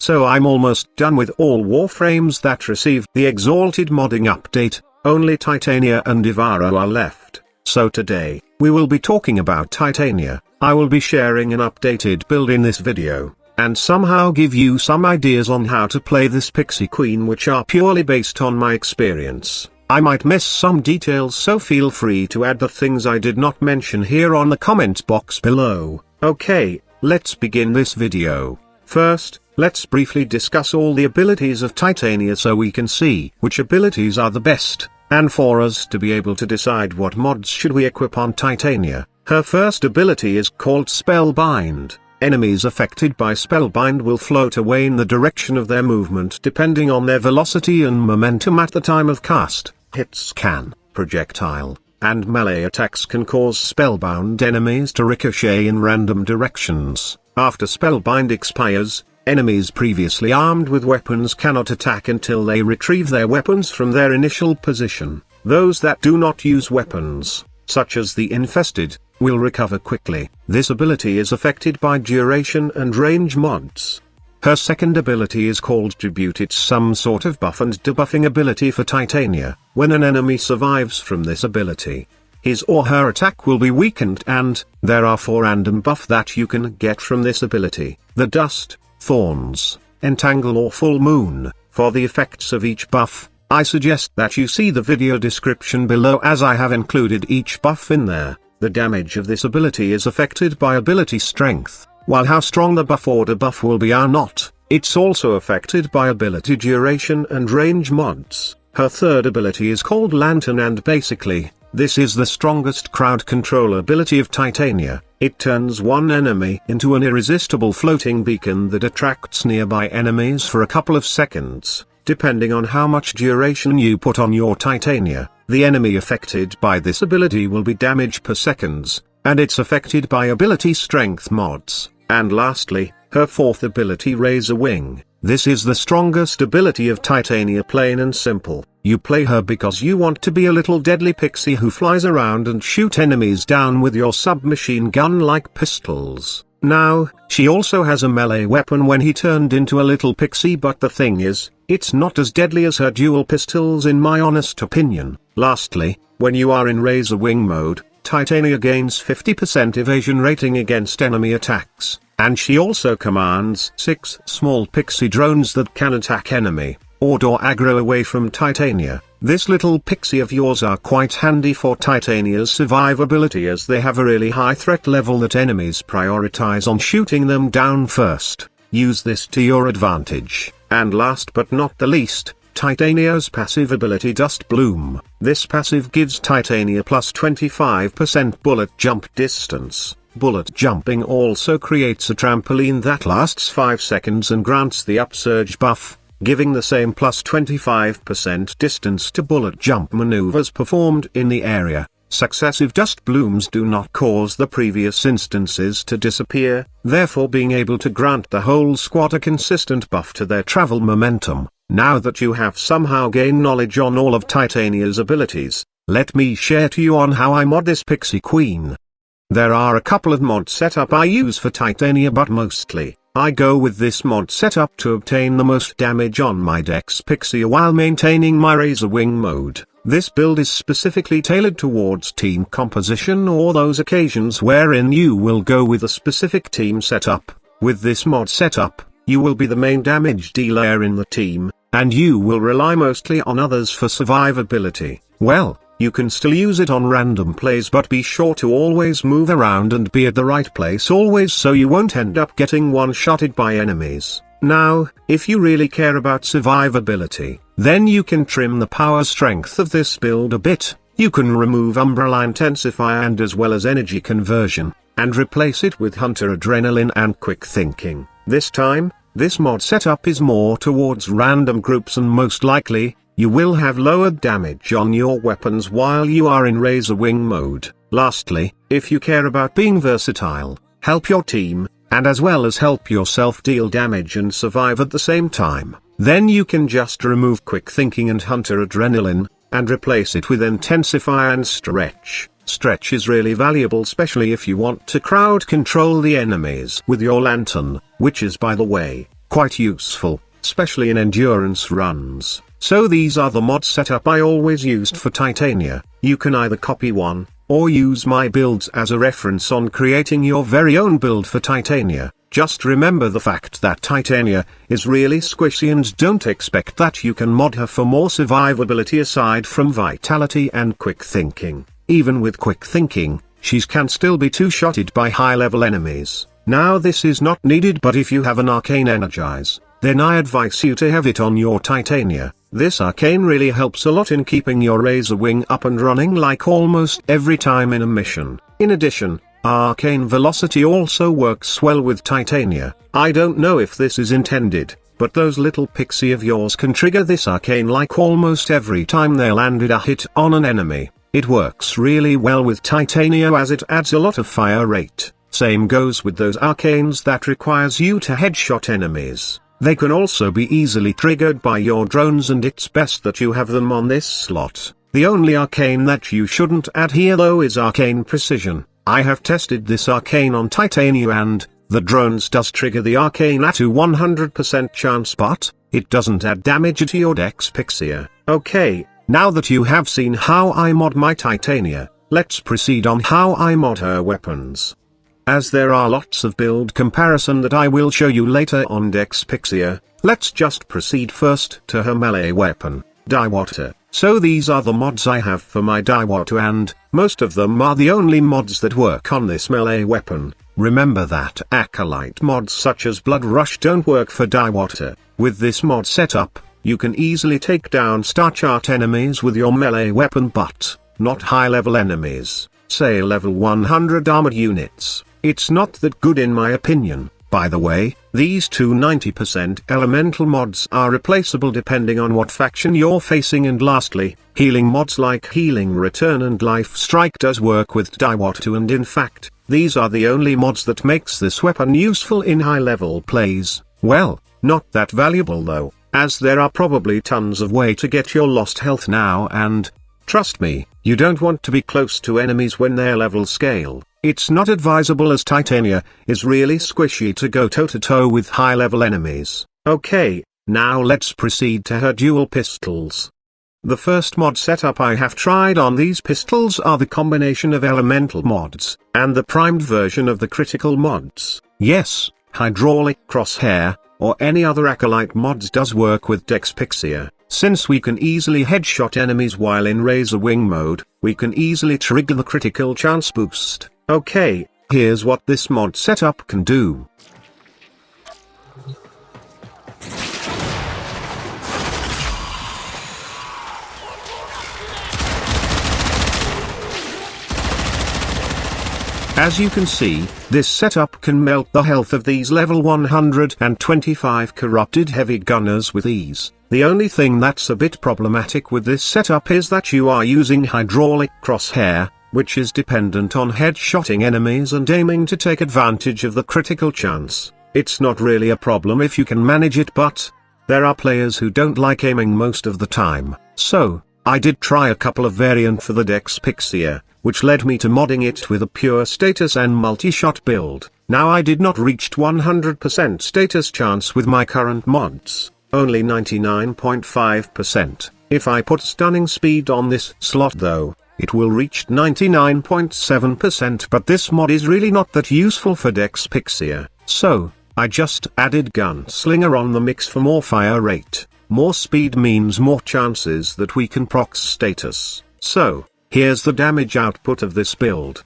So I'm almost done with all Warframes that received the Exalted modding update, only Titania and Ivara are left. So today, we will be talking about Titania. I will be sharing an updated build in this video, and somehow give you some ideas on how to play this Pixie Queen, which are purely based on my experience. I might miss some details, so feel free to add the things I did not mention here on the comment box below. Okay, let's begin this video. First, let's briefly discuss all the abilities of Titania so we can see which abilities are the best, and for us to be able to decide what mods should we equip on Titania. Her first ability is called Spellbind. Enemies affected by Spellbind will float away in the direction of their movement depending on their velocity and momentum at the time of cast. Hits can, projectile, and melee attacks can cause spellbound enemies to ricochet in random directions. After Spellbind expires, enemies previously armed with weapons cannot attack until they retrieve their weapons from their initial position. Those that do not use weapons, such as the infested, will recover quickly. This ability is affected by duration and range mods. Her second ability is called Tribute. It's some sort of buff and debuffing ability for Titania. When an enemy survives from this ability, his or her attack will be weakened, and there are 4 random buff that you can get from this ability: the Dust, Thorns, Entangle or Full Moon. For the effects of each buff, I suggest that you see the video description below, as I have included each buff in there. The damage of this ability is affected by ability strength, while how strong the buff or debuff will be are not. It's also affected by ability duration and range mods. Her third ability is called Lantern, and basically, this is the strongest crowd control ability of Titania. It turns one enemy into an irresistible floating beacon that attracts nearby enemies for a couple of seconds, depending on how much duration you put on your Titania. The enemy affected by this ability will be damaged per seconds, and it's affected by ability strength mods. And lastly, her fourth ability, Razor Wing. This is the strongest ability of Titania, plain and simple. You play her because you want to be a little deadly pixie who flies around and shoot enemies down with your submachine gun-like pistols. Now, she also has a melee weapon when he turned into a little pixie, but the thing is, it's not as deadly as her dual pistols in my honest opinion. Lastly, when you are in Razor Wing mode, Titania gains 50% evasion rating against enemy attacks, and she also commands 6 small pixie drones that can attack enemy, or aggro away from Titania. This little pixie of yours are quite handy for Titania's survivability, as they have a really high threat level that enemies prioritize on shooting them down first. Use this to your advantage. And last but not the least, Titania's passive ability, Dust Bloom. This passive gives Titania plus 25% bullet jump distance. Bullet jumping also creates a trampoline that lasts 5 seconds and grants the upsurge buff, giving the same plus 25% distance to bullet jump maneuvers performed in the area. Successive dust blooms do not cause the previous instances to disappear, therefore being able to grant the whole squad a consistent buff to their travel momentum. Now that you have somehow gained knowledge on all of Titania's abilities, let me share to you on how I mod this Pixie Queen. There are a couple of mod setup I use for Titania, but mostly, I go with this mod setup to obtain the most damage on my Dex Pixie while maintaining my Razor Wing mode. This build is specifically tailored towards team composition or those occasions wherein you will go with a specific team setup. With this mod setup, you will be the main damage dealer in the team, and you will rely mostly on others for survivability. Well, you can still use it on random plays, but be sure to always move around and be at the right place always, so you won't end up getting one-shotted by enemies. Now, if you really care about survivability, then you can trim the power strength of this build a bit. You can remove Umbrella Intensifier and as well as Energy Conversion, and replace it with Hunter Adrenaline and Quick Thinking. This time, this mod setup is more towards random groups, and most likely, you will have lowered damage on your weapons while you are in Razor Wing mode. Lastly, if you care about being versatile, help your team, and as well as help yourself deal damage and survive at the same time, then you can just remove Quick Thinking and Hunter Adrenaline, and replace it with Intensify and Stretch. Stretch is really valuable, especially if you want to crowd control the enemies with your lantern, which is, by the way, quite useful, especially in endurance runs. So these are the mod setup I always used for Titania. You can either copy one, or use my builds as a reference on creating your very own build for Titania. Just remember the fact that Titania is really squishy, and don't expect that you can mod her for more survivability aside from vitality and quick thinking. Even with quick thinking, she can still be two-shotted by high-level enemies. Now this is not needed, but if you have an Arcane Energize, then I advise you to have it on your Titania. This Arcane really helps a lot in keeping your Razor Wing up and running like almost every time in a mission. In addition, Arcane Velocity also works well with Titania. I don't know if this is intended, but those little Pixie of yours can trigger this Arcane like almost every time they landed a hit on an enemy. It works really well with Titania as it adds a lot of fire rate. Same goes with those Arcanes that requires you to headshot enemies. They can also be easily triggered by your drones, and it's best that you have them on this slot. The only Arcane that you shouldn't add here though is Arcane Precision. I have tested this Arcane on Titania and the drones does trigger the Arcane at a 100% chance, but it doesn't add damage to your Dex Pixie. Okay, now that you have seen how I mod my Titania, let's proceed on how I mod her weapons. As there are lots of build comparison that I will show you later on Dex Pixie, let's just proceed first to her melee weapon, Daiwater. So these are the mods I have for my Daiwater, and most of them are the only mods that work on this melee weapon. Remember that Acolyte mods such as Blood Rush don't work for Daiwater. With this mod setup, you can easily take down star chart enemies with your melee weapon, but not high level enemies, say level 100 armored units. It's not that good in my opinion. By the way, these two 90% elemental mods are replaceable depending on what faction you're facing, and lastly, healing mods like Healing Return and Life Strike does work with Daiwater, and in fact, these are the only mods that makes this weapon useful in high level plays. Well, not that valuable though, as there are probably tons of way to get your lost health now, and trust me, you don't want to be close to enemies when their level scale. It's not advisable as Titania is really squishy to go toe-to-toe with high-level enemies. Okay, now let's proceed to her dual pistols. The first mod setup I have tried on these pistols are the combination of elemental mods, and the primed version of the critical mods. Yes, hydraulic crosshair, or any other acolyte mods does work with Dex Pixie. Since we can easily headshot enemies while in Razor Wing mode, we can easily trigger the critical chance boost. Okay, here's what this mod setup can do. As you can see, this setup can melt the health of these level 125 corrupted heavy gunners with ease. The only thing that's a bit problematic with this setup is that you are using hydraulic crosshair, which is dependent on headshotting enemies and aiming to take advantage of the critical chance. It's not really a problem if you can manage it, but there are players who don't like aiming most of the time. So, I did try a couple of variant for the Dex Pixie, which led me to modding it with a pure status and multi-shot build. Now I did not reach 100% status chance with my current mods, only 99.5%. If I put stunning speed on this slot though, it will reach 99.7%, but this mod is really not that useful for Dex Pixie, so I just added Gunslinger on the mix for more fire rate. More speed means more chances that we can proc status. So, here's the damage output of this build.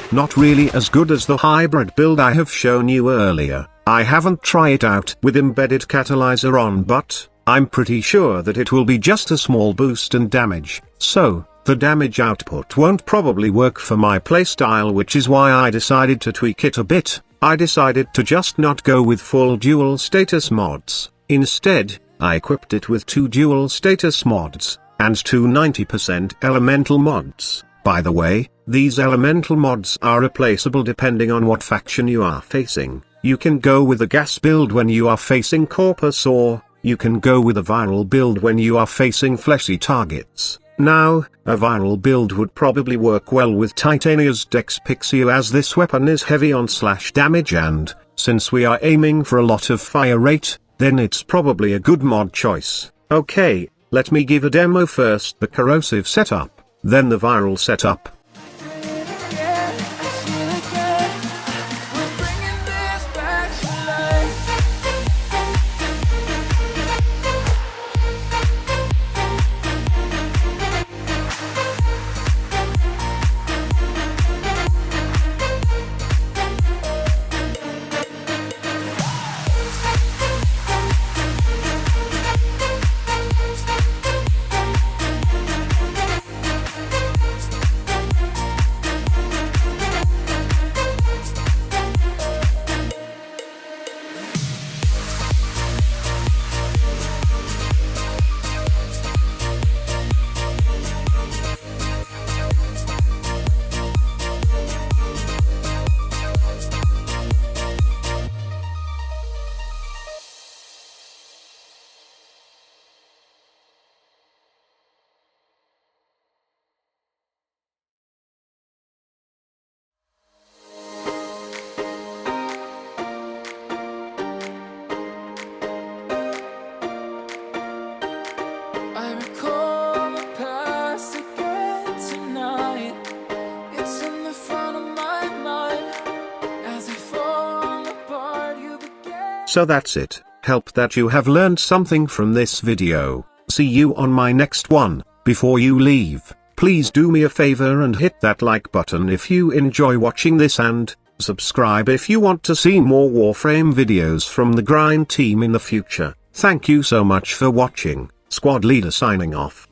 Not really as good as the hybrid build I have shown you earlier. I haven't tried it out with embedded catalyzer on, but I'm pretty sure that it will be just a small boost in damage, so the damage output won't probably work for my playstyle, which is why I decided to tweak it a bit. I decided to just not go with full dual status mods. Instead, I equipped it with 2 dual status mods, and 2 90% elemental mods. By the way, these elemental mods are replaceable depending on what faction you are facing. You can go with a gas build when you are facing Corpus, or you can go with a viral build when you are facing fleshy targets. Now, a viral build would probably work well with Titania's Dex Pixie, as this weapon is heavy on slash damage, and since we are aiming for a lot of fire rate, then it's probably a good mod choice. Okay, let me give a demo first. The corrosive setup, then the viral setup. So that's it. Hope that you have learned something from this video. See you on my next one. Before you leave, please do me a favor and hit that like button if you enjoy watching this, and subscribe if you want to see more Warframe videos from the Grind team in the future. Thank you so much for watching. Squad Leader signing off.